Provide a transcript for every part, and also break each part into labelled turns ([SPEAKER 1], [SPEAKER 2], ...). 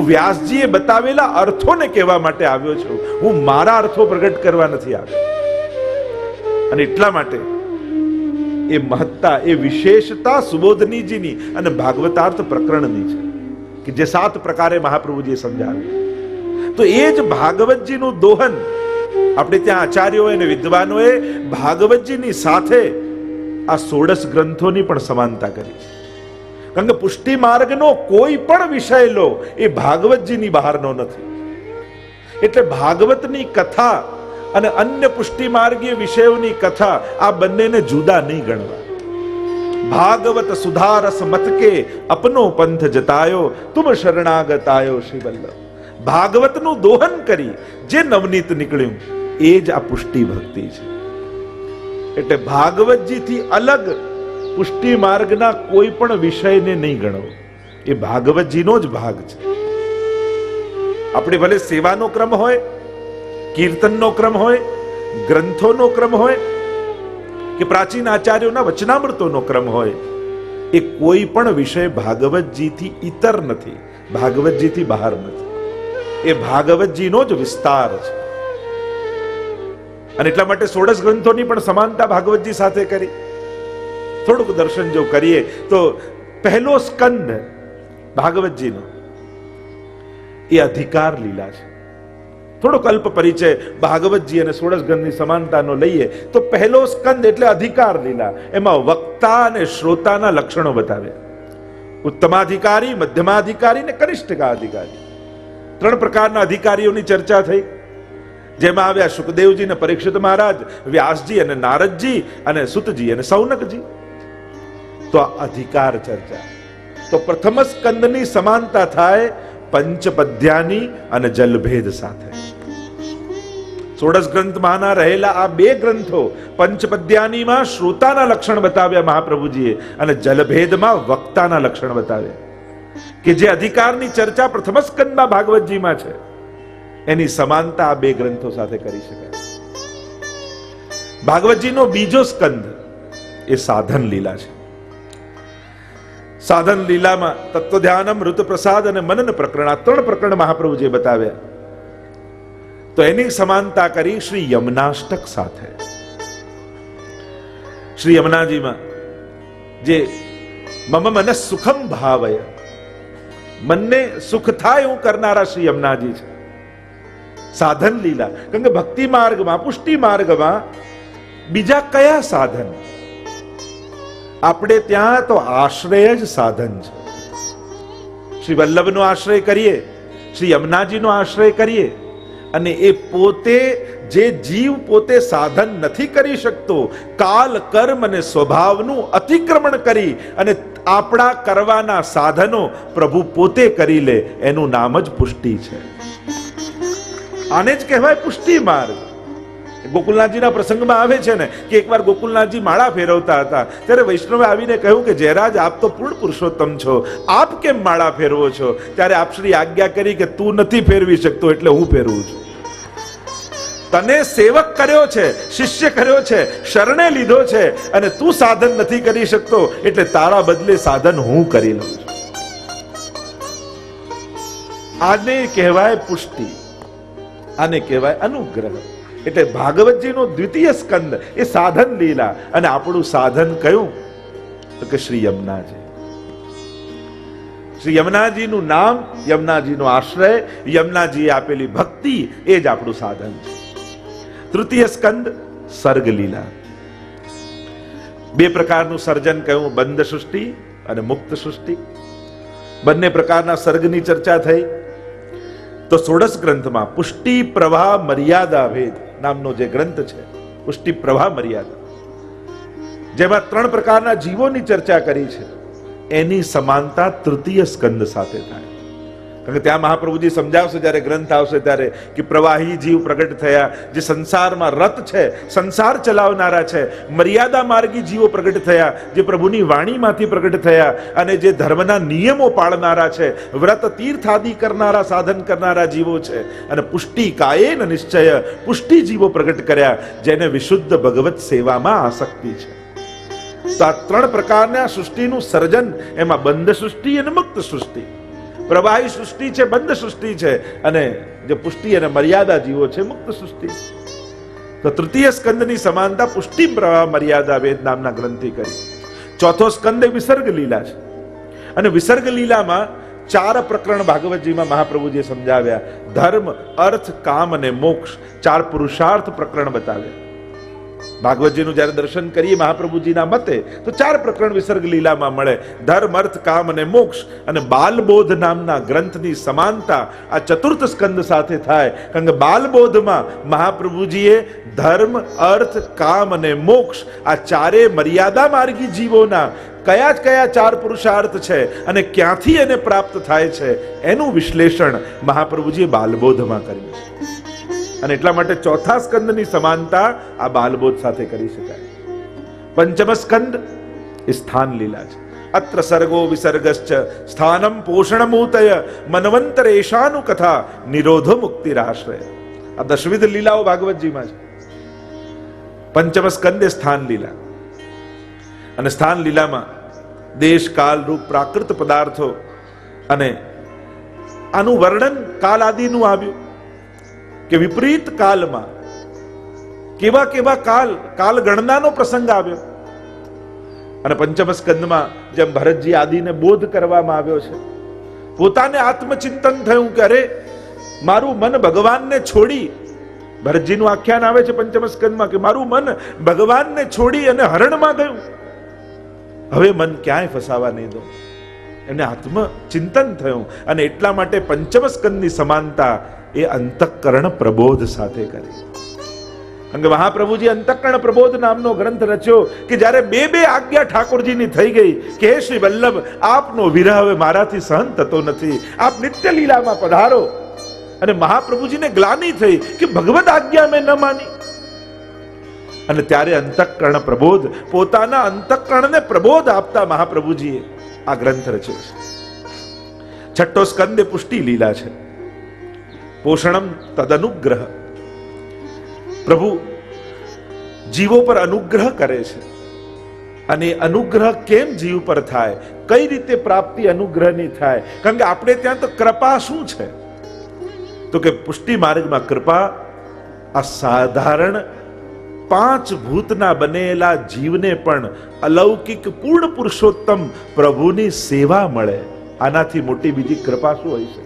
[SPEAKER 1] હું વ્યાસજીએ બતાવેલા અર્થોને કહેવા માટે આવ્યો છું, હું મારા અર્થો પ્રગટ કરવા નથી આવ્યો. અને એટલા માટે એ મહત્તા, એ વિશેષતા સુબોધનીજીની અને ભાગવતાર્થ પ્રકરણની છે કે જે 7 પ્રકારે મહાપ્રભુજીએ સમજાવ્યું. તો એ જ ભાગવતજીનું દોહન આપણે ત્યાં આચાર્યોએ અને વિદ્વાનોએ ભાગવતજીની સાથે આ 16 ગ્રંથોની પણ સમાનતા કરી છે. કારણ કે પુષ્ટિ માર્ગનો કોઈ પણ વિષય લો એ ભાગવતજીની બહારનો નથી. એટલે ભાગવતની કથા અને અન્ય પુષ્ટિ માર્ગીય વિષયોની કથા આ બંનેને જુદા નહીં ગણવા. ભાગવત સુધારસ મત કે અપનો પંથ જતાયો, તુમ શરણાગતાયો શ્રી વલ્લભ. ભાગવતનું દોહન કરી જે નવનીત નીકળ્યું એ જ આ પુષ્ટિ ભક્તિ છે. એટલે ભાગવતજીથી અલગ પુષ્ટિ માર્ગના કોઈ પણ વિષયને નહીં ગણવો, એ ભાગવતજીનો જ ભાગ છે. આપણે ભલે સેવાનો ક્રમ હોય, કીર્તનનો ક્રમ હોય, ગ્રંથોનો ક્રમ હોય કે પ્રાચીન આચાર્યોના વચનામૃતોનો ક્રમ હોય, એ કોઈ પણ વિષય ભાગવતજીથી ઇતર નથી, ભાગવતજીથી બહાર નથી. એ ભાગવતજીનો જ વિસ્તાર છે. અને એટલા માટે 16 ગ્રંથોની પણ સમાનતા ભાગવતજી સાથે કરી. થોડુંક દર્શન જો કરીએ તો પહેલો સ્કંદ ભાગવતજીનો એ અધિકાર લીલા છે. થોડોક અલ્પ પરિચય ભાગવતજી અને 16 ગ્રંથની સમાનતાનો લઈએ તો પહેલો સ્કંદ એટલે અધિકાર લીલા. એમાં વક્તા અને શ્રોતાના લક્ષણો બતાવ્યા. ઉત્તમાધિકારી, મધ્યમાધિકારી ને કનિષ્ઠિકાધિકારી. 3 પ્રકારના અધિકારીઓની ચર્ચા થઈ, જેમાં આવ્યા સુખદેવજી ને પરીક્ષિત મહારાજ, વ્યાસજી અને નારદજી, અને સુતજી અને સૌનકજી. તો આ અધિકાર ચર્ચા. તો પ્રથમ સ્કંદની સમાનતા થાય પંચપદ્યાની અને જલભેદ સાથે. 16 ગ્રંથમાંના રહેલા આ 2 ગ્રંથો, પંચપદ્યાનીમાં શ્રોતાના લક્ષણ બતાવ્યા મહાપ્રભુજીએ અને જલભેદમાં વક્તાના લક્ષણ બતાવ્યા. કે જે અધિકારની ચર્ચા પ્રથમ સ્કંદમાં ભાગવતજીમાં છે એની સમાનતા આ 2 ગ્રંથો સાથે કરી શકાય. ભાગવતજીનો બીજો સ્કંદ એ સાધન લીલા છે. સાધન લીલામાં તત્વધ્યાનમ, ઋત પ્રસાદ અને મનન પ્રકરણ, આ 3 પ્રકરણ મહાપ્રભુજીએ બતાવ્યા. તો એની સમાનતા કરી શ્રી યમનાષ્ટક સાથે. શ્રી યમુનાજીમાં જે મમ મન સુખમ ભાવય, મનને સુખ થાય એવું કરનારા શ્રી યમુનાજી છે. સાધન લીલા, કારણ કે ભક્તિ માર્ગમાં, પુષ્ટિ માર્ગમાં બીજા કયા સાધન? આપણે ત્યાં તો આશ્રય જ સાધન છે. શ્રી વલ્લભનો આશ્રય કરીએ, શ્રી યમુનાજીનો આશ્રય કરીએ, અને એ પોતે જે જીવ પોતે સાધન નથી કરી શકતો, કાલ, કર્મ અને સ્વભાવનું અતિક્રમણ કરી અને આપણા કરવાના સાધનો પ્રભુ પોતે કરી લે, એનું નામ જ પુષ્ટિ છે. આને જ કહેવાય પુષ્ટિ માર્ગ. ગોકુલનાથજીના પ્રસંગમાં આવે છે ને કે એકવાર ગોકુલનાથજી માળા ફેરવતા હતા, ત્યારે વૈષ્ણવે આવીને કહ્યું કે જયરાજ, આપ તો પૂર્ણ પુરુષોત્તમ છો, આપ કેમ માળા ફેરવો છો? ત્યારે આપ શ્રી આજ્ઞા કરી કે તું નથી ફેરવી શકતો એટલે હું ફેરવું છું. તને સેવક કર્યો છે, શિષ્ય કર્યો છે, શરણે લીધો છે, અને તું સાધન નથી કરી શકતો એટલે તારા બદલે સાધન હું કરી લઉં છું. આને કહેવાય પુષ્ટિ, આને કહેવાય અનુગ્રહ. એટલે ભાગવતજીનો દ્વિતીય સ્કંદ એ સાધન લીલા. અને આપણું સાધન કયું? તો કે શ્રી યમુનાજી. શ્રી યમુનાજીનું નામ, યમુનાજીનો આશ્રય, યમુનાજીએ આપેલી ભક્તિ, એ જ આપણું સાધન છે. તૃતીય સ્કંદ સર્ગ લીલા. 2 પ્રકારનું સર્જન કહ્યું, બંધ સૃષ્ટિ અને મુક્ત સૃષ્ટિ. બંને પ્રકારના સર્ગની ચર્ચા થઈ. તો 16 ગ્રંથમાં પુષ્ટિ પ્રવાહ મર્યાદા ભેદ નામનો જે ગ્રંથ છે, પુષ્ટિ પ્રવાહ મર્યાદા, જેમાં 3 પ્રકારના જીવોની ચર્ચા કરી છે, એની સમાનતા તૃતીય સ્કંદ સાથે થાય. કારણ કે ત્યાં મહાપ્રભુજી સમજાવશે જ્યારે ગ્રંથ આવશે ત્યારે કે પ્રવાહી જીવ પ્રગટ થયા, જે સંસારમાં રત છે, સંસાર ચલાવનારા છે. મર્યાદા માર્ગી જીવો પ્રગટ થયા, જે પ્રભુની વાણીમાંથી પ્રગટ થયા અને જે ધર્મના નિયમો પાળનારા છે, વ્રત તીર્થાદિ કરનારા, સાધન કરનારા જીવો છે. અને પુષ્ટિ કાયેન નિશ્ચય, પુષ્ટિ જીવો પ્રગટ કર્યા, જેને વિશુદ્ધ ભગવત સેવામાં આસક્તિ છે. તો આ 3 પ્રકારના સૃષ્ટિનું સર્જન, એમાં બંધ સૃષ્ટિ અને મુક્ત સૃષ્ટિ. પ્રવાહી સૃષ્ટિ છે, બંધ સૃષ્ટિ છે, અને જે પુષ્ટિ અને મર્યાદા જીવો છે મુક્ત સૃષ્ટિ. તો તૃતીય સ્કંદની સમાનતા પુષ્ટિ પ્રવાહ મર્યાદા વેદ નામના ગ્રંથે કરી. ચોથો સ્કંદ એ વિસર્ગ લીલા છે, અને વિસર્ગ લીલામાં 4 પ્રકરણ ભાગવતજીમાં મહાપ્રભુજીએ સમજાવ્યા. ધર્મ, અર્થ, કામ અને મોક્ષ 4 પુરુષાર્થ પ્રકરણ બતાવ્યા. ભાગવતજીનું જ્યારે દર્શન કરીએ મહાપ્રભુજીના મતે તો 4 પ્રકરણ વિસર્ગ લીલામાં મળે. ધર્મ, અર્થ, કામ અને મોક્ષ. અને બાલબોધ નામના ગ્રંથની સમાનતા આ ચતુર્થ સ્કંદ સાથે થાય, કારણ કે બાલબોધમાં મહાપ્રભુજીએ ધર્મ, અર્થ, કામ અને મોક્ષ આ 4 મર્યાદા માર્ગી જીવોના કયા 4 પુરુષાર્થ છે અને ક્યાંથી એને પ્રાપ્ત થાય છે એનું વિશ્લેષણ મહાપ્રભુજીએ બાલબોધમાં કર્યું છે. અને એટલા માટે ચોથા સ્કંદની સમાનતા આ બાલબોધ સાથે કરી શકાય. પંચમ સ્કંદ એ સ્થાન લીલા છે. અત્ર સર્ગો વિસર્ગશ્ચ સ્થાનમ પોષણમૂતય મનવંતરેશાનુ કથા નિરોધો મુક્તિરાશ્રય. આ દશવિધ લીલાઓ ભાગવતજીમાં છે. પંચમ સ્કંદ એ સ્થાન લીલા, અને સ્થાન લીલામાં દેશ, કાલ, રૂપ, પ્રાકૃત પદાર્થો અને આનું વર્ણન કાલ આદિનું આવ્યું કે વિપરીત કાલમાં કેવા કાલ ગણનાનો પ્રસંગ આવ્યો. અને પંચમ સ્કંદમાં જેમ ભરતજી આદિને બોધ કરવામાં આવ્યો છે, પોતાને આત્મચિંતન થયું કે અરે મારું મન ભગવાનને છોડી, ભરતજીનું આખ્યાન આવે છે પંચમ સ્કંદમાં કે મારું મન ભગવાનને છોડી અને હરણમાં ગયું, હવે મન ક્યાંય ફસાવા નહીં દો. એને આત્મચિંતન થયું, અને એટલા માટે પંચમ સ્કંદની સમાનતા એ અંતઃકરણ પ્રબોધ સાથે કરી. કારણ કે મહાપ્રભુજી અંતઃકરણ પ્રબોધ નામનો ગ્રંથ રચ્યો કે જ્યારે 2 આજ્ઞા ઠાકોરજીની થઈ ગઈ કે હે શ્રી વલ્લભ, આપનો વિરહ હવે મારાથી સહન થતો નથી, આપ નિત્ય લીલામાં પધારો. અને મહાપ્રભુજીને ગ્લાનિ થઈ કે ભગવદ આજ્ઞા મેં ન માની. અને ત્યારે અંતઃકરણ પ્રબોધ, પોતાના અંતઃકરણને પ્રબોધ આપતા મહાપ્રભુજીએ આ ગ્રંથ રચ્યો છે. છઠ્ઠો સ્કંદ એ પુષ્ટિ લીલા છે. પોષણમ તદનુગ્રહ. પ્રભુ જીવો પર અનુગ્રહ કરે છે, અને અનુગ્રહ કેમ જીવ પર થાય, કઈ રીતે પ્રાપ્તિ અનુગ્રહની થાય? કારણ કે આપણે ત્યાં તો કૃપા શું છે, તો કે પુષ્ટિ માર્ગમાં કૃપા આ સાધારણ 5 ભૂતના બનેલા જીવને પણ અલૌકિક પૂર્ણ પુરુષોત્તમ પ્રભુની સેવા મળે. આનાથી મોટી બીજી કૃપા શું હોઈ શકે?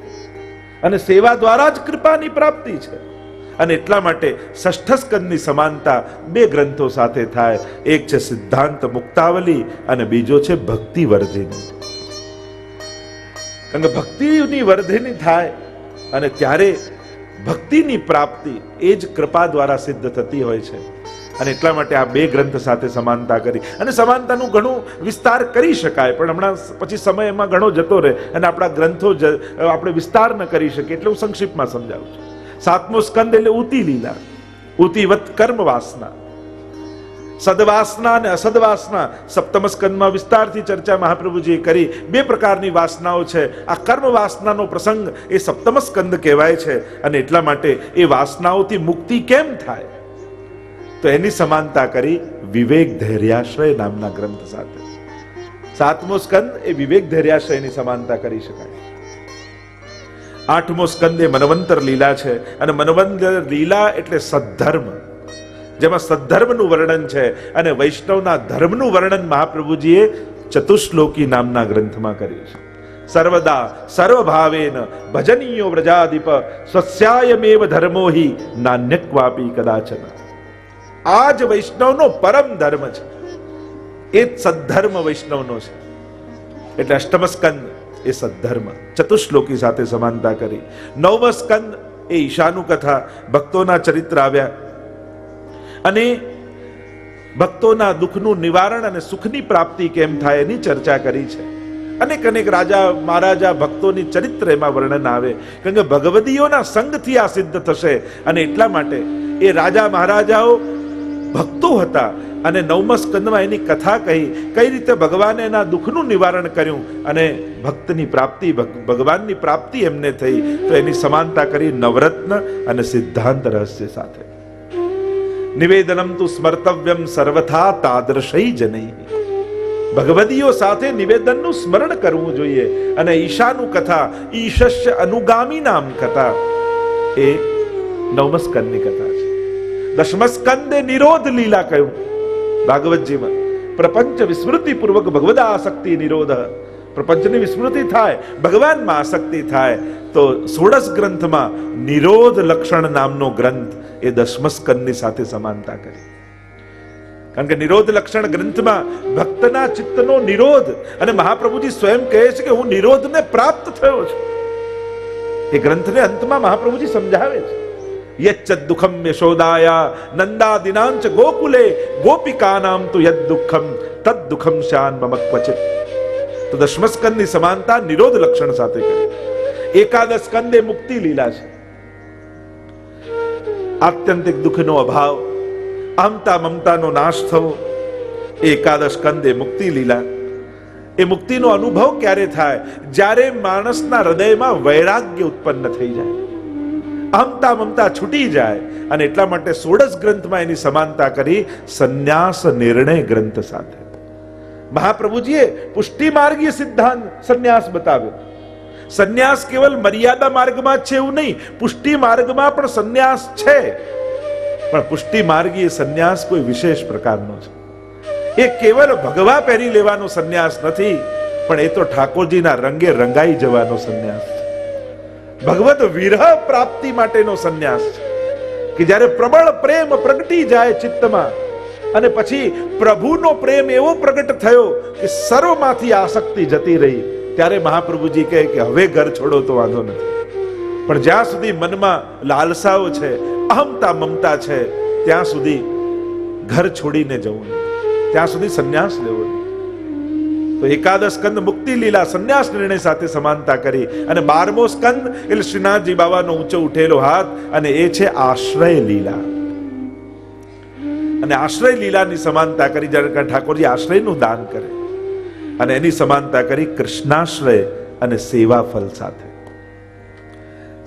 [SPEAKER 1] અને સેવા દ્વારા જ કૃપાની પ્રાપ્તિ છે. અને એટલા માટે ષષ્ઠ સ્કંદની સમાનતા 2 ગ્રંથો સાથે થાય. એક છે સિદ્ધાંત મુક્તાવલી અને બીજો છે ભક્તિ વર્ધિની. કારણ કે ભક્તિની વર્ધિની થાય અને ત્યારે ભક્તિની પ્રાપ્તિ એ જ કૃપા દ્વારા સિદ્ધ થતી હોય છે. અને એટલા માટે આ 2 ગ્રંથ સાથે સમાનતા કરી. અને સમાનતાનું ઘણું વિસ્તાર કરી શકાય, પણ હમણાં પછી સમય એમાં ઘણો જતો રહે અને આપણા ગ્રંથો આપણે વિસ્તાર ન કરી શકીએ, એટલે હું સંક્ષિપ્તમાં સમજાવું છું. 7મો સ્કંદ એટલે ઉતિ લીલા. ઉતિવત કર્મ વાસના, સદવાસના અને અસદવાસના. સપ્તમ સ્કંદમાં વિસ્તારથી ચર્ચા મહાપ્રભુજીએ કરી. 2 પ્રકારની વાસનાઓ છે. આ કર્મ વાસનાનો પ્રસંગ એ સપ્તમ સ્કંદ કહેવાય છે. અને એટલા માટે એ વાસનાઓથી મુક્તિ કેમ થાય, તો એની સમાનતા કરી વિવેક ધૈર્યાશ્રય નામના ગ્રંથ સાથે. 7મો સ્કંદ એ વિવેક ધૈર્યાશ્રયની સમાનતા કરી શકાય. 8મો સ્કંદ એ મનવંતર લીલા છે. અને મનવંતર લીલા એટલે સદ્ધર્મ, જેમાં સદ્ધર્મનું વર્ણન છે. અને વૈષ્ણવના ધર્મનું વર્ણન મહાપ્રભુજીએ ચતુશ્લોકી નામના ગ્રંથમાં કર્યું છે. સર્વદા સર્વભાવેન ભજનીયો વ્રજાધિપ સ્વસ્યાયમેવ ધર્મો હિ નાન્યક્વાપી કદાચન. આ જ વૈષ્ણવનો પરમ ધર્મ છે, એ જ સદ્ધર્મ વૈષ્ણવનો છે. એટલે અષ્ટમ સ્કંદ એ સદ્ધર્મ, ચતુશ્લોકી સાથે સમાનતા કરી. 9મો સ્કંદ એ ઈશાનું કથા, ભક્તોના ચરિત્ર આવ્યા અને ભક્તોના દુઃખનું નિવારણ અને સુખની પ્રાપ્તિ કેમ થાય એની ચર્ચા કરી છે. અનેક રાજા મહારાજા ભક્તોની ચરિત્ર એમાં વર્ણન આવે, કારણ કે ભગવદીઓના સંગથી આ સિદ્ધ થશે. અને એટલા માટે એ રાજા મહારાજાઓ ભક્તો હતા. અને 9મા સ્કંદમાં એની કથા કહી, કઈ રીતે ભગવાને એના દુઃખનું નિવારણ કર્યું અને ભક્તની પ્રાપ્તિ, ભગવાનની પ્રાપ્તિ એમને થઈ. તો એની સમાનતા કરી નવરત્ન અને સિદ્ધાંત રહસ્ય સાથે. નિવેદનમ તુ સ્મર્તવ્યમ સર્વથા તાદૃશૈ જનૈ. ભગવદીઓ સાથે નિવેદનનું સ્મરણ કરવું જોઈએ. અને ઈશાનું કથા, ઈશસ્ય અનુગામી નામ કથા એ 9મ સ્કંદની કથા છે. 10મ સ્કંદે નિરોધ લીલા કહ્યું ભાગવતજીમાં. પ્રપંચ વિસ્મૃતિ પૂર્વક ભગવદા આસક્તિ નિરોધ. પ્રપંચની વિસ્મૃતિ થાય, ભગવાનમાં આસક્તિ થાય તો 16 ગ્રંથમાં નિરોધ લક્ષણ નામનો ગ્રંથ એ 10મ સ્કંદની સાથે સમાનતા કરી. કારણ કે નિરોધ લક્ષણ ગ્રંથમાં ભક્તના ચિત્તનો નિરોધ, અને મહાપ્રભુજી સ્વયં કહે છે કે હું નિરોધને પ્રાપ્ત થયો છું. એ ગ્રંથને અંતમાં મહાપ્રભુજી સમજાવે છે, યચ્ચ દુઃખમ યશોદાયા નંદાદિનાંચ ગોકુલે ગોપિકાનામ તુ યદ દુઃખમ તદ દુઃખમ શાન મમ ક્વચિત. તો 10મ સ્કંદની સમાનતા નિરોધ લક્ષણ સાથે કરી. 11 સ્કંદે મુક્તિ લીલા છે. આત્યંતિક દુઃખનો અભાવ, અહંતા મમતાનો નાશ થવો. 11 સ્કંદે મુક્તિ લીલા. એ મુક્તિનો અનુભવ ક્યારે થાય? જ્યારે માણસના હૃદયમાં વૈરાગ્ય ઉત્પન્ન થઈ જાય, અહંતા મમતા છૂટી જાય. અને એટલા માટે 16 ગ્રંથમાં એની સમાનતા કરી સંન્યાસ નિર્ણય ગ્રંથ સાથે. મહાપ્રભુજીએ પુષ્ટિ માર્ગીય સિદ્ધાંત સંન્યાસ બતાવ્યો. સંન્યાસ કેવલ મર્યાદા માર્ગમાં છે એવું નહીં, પુષ્ટિ માર્ગમાં પણ સંન્યાસ છે. પણ પુષ્ટિ માર્ગીય સંન્યાસ કોઈ વિશેષ પ્રકારનો છે. એ કેવલ ભગવા પહેરી લેવાનો સંન્યાસ નથી, પણ એ તો ઠાકોરજીના રંગે રંગાઈ જવાનો સંન્યાસ છે. ભગવત વિરહ પ્રાપ્તિ માટેનો સંન્યાસ છે કે જ્યારે પ્રબળ પ્રેમ પ્રગટી જાય ચિત્તમાં, અને પછી પ્રભુનો પ્રેમ એવો પ્રગટ થયો કે સર્વમાંથી આસક્તિ જતી રહી, ત્યારે મહાપ્રભુજી કહે કે હવે ઘર છોડો તો વાંધો નથી, પણ જ્યાં સુધી મનમાં લાલસાઓ છે, અહમતા મમતા છે, ત્યાં સુધી ઘર છોડીને જવું, ત્યાં સુધી સંન્યાસ લેવો. તો 11 સ્કંદ મુક્તિ લીલા સંન્યાસ નિર્ણય સાથે સમાનતા કરી. અને 12મો સ્કંદ એટલે શ્રીનાથજી બાબાનો ઊંચો ઉઠેલો હાથ, અને એ છે આશ્રય લીલા. અને આશ્રય લીલાની સમાનતા કરી જ્યારે ઠાકોરજી આશ્રયનું દાન કરે, અને એની સમાનતા કરી કૃષ્ણાશ્રય અને સેવા ફલ સાથે.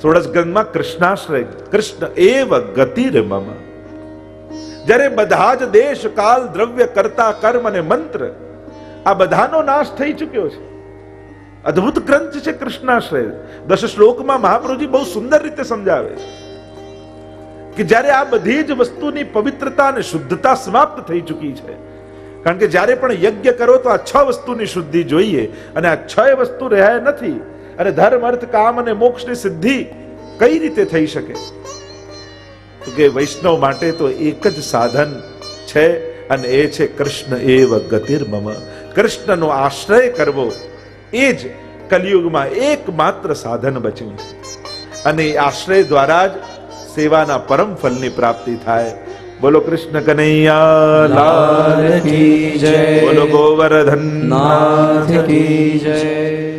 [SPEAKER 1] 16 ગ્રંથમાં કૃષ્ણાશ્રય, કૃષ્ણ એવ ગતિર મમ. જ્યારે બધા જ દેશ કાલ દ્રવ્ય કર્તા કર્મ અને મંત્ર આ બધાનો નાશ થઈ ચૂક્યો છે. અદ્ભુત ગ્રંથ છે કૃષ્ણાશ્રય. 10 શ્લોકમાં મહાપ્રભુજી બહુ સુંદર રીતે સમજાવે છે કે જ્યારે આ બધી જ વસ્તુની પવિત્રતા અને શુદ્ધતા સમાપ્ત થઈ ચૂકી છે. કારણ કે જ્યારે પણ યજ્ઞ કરો તો આ 6 વસ્તુની શુદ્ધિ જોઈએ, અને આ 6 વસ્તુ રહ્યા નથી. અને ધર્મ અર્થ કામ અને મોક્ષની સિદ્ધિ કઈ રીતે થઈ શકે? તો કે વૈષ્ણવ માટે તો એક જ સાધન છે, અને એ છે કૃષ્ણ એવ ગતિર મમ. કૃષ્ણનો આશ્રય કરવો એ જ કલિયુગમાં એકમાત્ર સાધન બચ્યું છે. અને એ આશ્રય દ્વારા જ સેવાના પરમ ફલની પ્રાપ્તિ થાય. બોલો કૃષ્ણ કનૈયા લાલ કી જય. બોલો ગોવર્ધન નાથ કી જય.